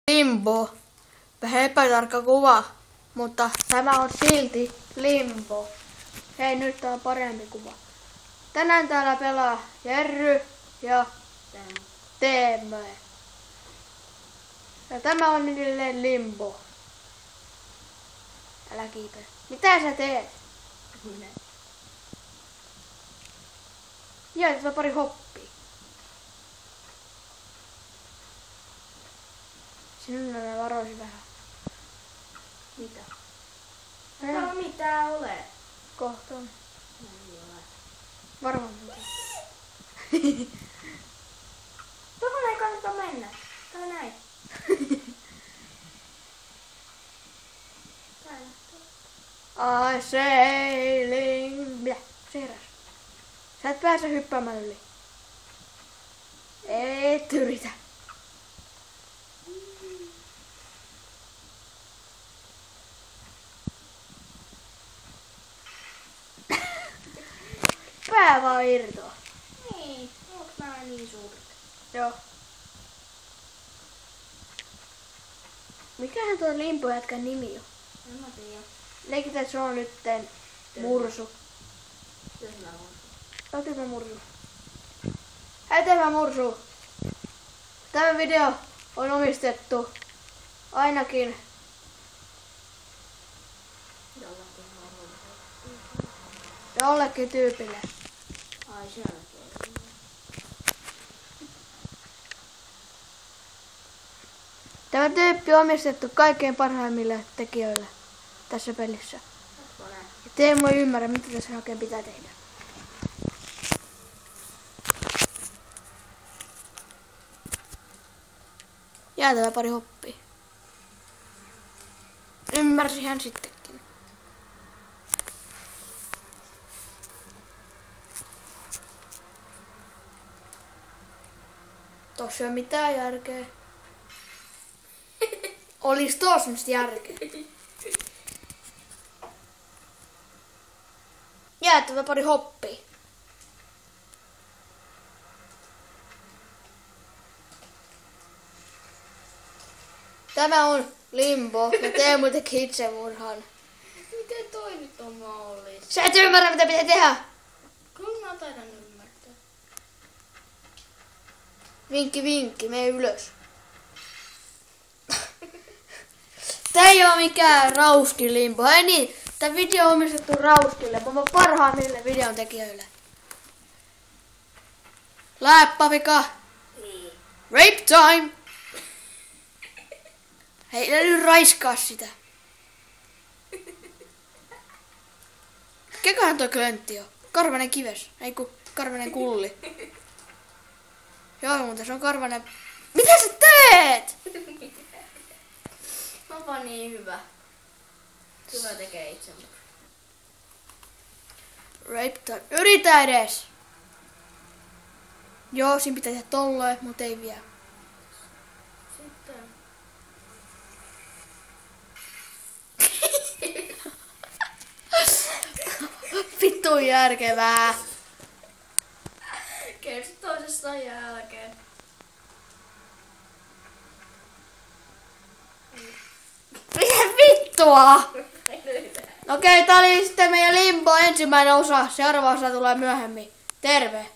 Limbo. Vähän epätarkka kuva, mutta tämä on silti Limbo. Hei, nyt tää on parempi kuva. Tänään täällä pelaa Jerry ja Teemu. Ja tämä on edelleen Limbo. Älä kiipeä. Mitä sä teet? Jätetään pari hoppia. Sinun mä varoisin vähän. Mitä? No mitä ole? Kohta on. Ei ole. Varmaan. Tuohon ei kannata mennä. Tai näin. I sailing. Mitä? Se heräs. Sä et pääse hyppäämään yli. Et yritä. Pää vaan irtoaa. Niin. Onks nämä niin suuret? Joo. Mikähän tuo Limbo-jätkän nimi on? En mä tiedä. Leikitään, että se on nytten mursu. Jos mä voin. Otetaan mursu. Hei tämä mursu. Tämä video on omistettu ainakin jollekin tyypille. Ai sielläkin. Tämä tyyppi on omistettu kaikkein parhaimmille tekijöille tässä pelissä. Ja Teemu ei ymmärrä, mitä tässä oikein pitää tehdä. Jäätävä pari hoppia. Ymmärsi hän sittenkin. Tossa ei ole mitään järkeä. Olis tossa semmoista järkeä. Jäätävä pari hoppia. Tämä on Limbo ja Teemu teki itsemurhan. Miten toi nyt on mahdollista? Sä et ymmärrä, mitä pitää tehdä. Kyllä mä taidan ymmärtää. Vinkki vinkki, mene ylös. Tää ei oo mikään Rauski Limbo. Ei niin, tää video on omistettu Rauskille, parhaimmille videon tekijöille. Läppävika. Niin. Rape time. Hei, älä nyt raiskaa sitä. Kekähän toi klöntti on? Karvanen kives. Ei ku karvanen kulli. Joo, mutta se on karvanen. Mitä sä teet? Onpa niin hyvä. Hyvä tekee itse. Rape time. Yritä edes. Joo, siinä pitää tehdä tolleen, mutta ei vielä. Sitten. Vittu järkevää. Kerta toisesta jälkeen. Mitä vittua? Okei, tää oli sitten meidän Limbo ensimmäinen osa. Seuraava osa tulee myöhemmin. Terve!